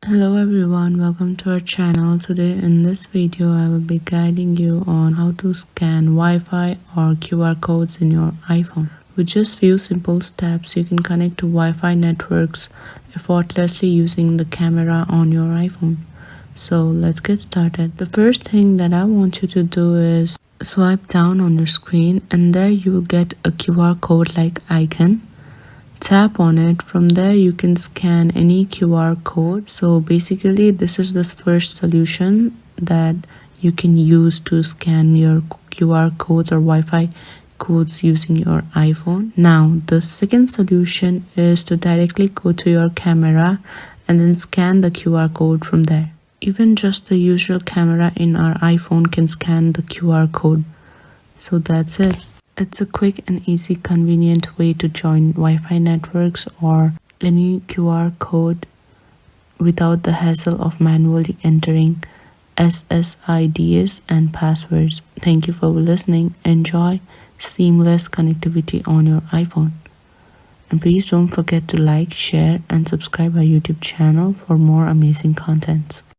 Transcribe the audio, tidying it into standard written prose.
Hello everyone, welcome to our channel. Today in this video I will be guiding you on how to scan Wi-Fi or QR codes in your iPhone. With just few simple steps you can connect to Wi-Fi networks effortlessly using the camera on your iPhone. So let's get started. The first thing that I want you to do is swipe down on your screen and there you will get a QR code like icon. Tap on it. From there you can scan any QR code. So basically this is the first solution that you can use to scan your QR codes or Wi-Fi codes using your iPhone. Now the second solution is to directly go to your camera and then scan the QR code from there. Even just the usual camera in our iPhone can scan the QR code. So that's it. It's a quick and easy, convenient way to join Wi-Fi networks or any QR code without the hassle of manually entering SSIDs and passwords. Thank you for listening. Enjoy seamless connectivity on your iPhone. And please don't forget to like, share, and subscribe our YouTube channel for more amazing contents.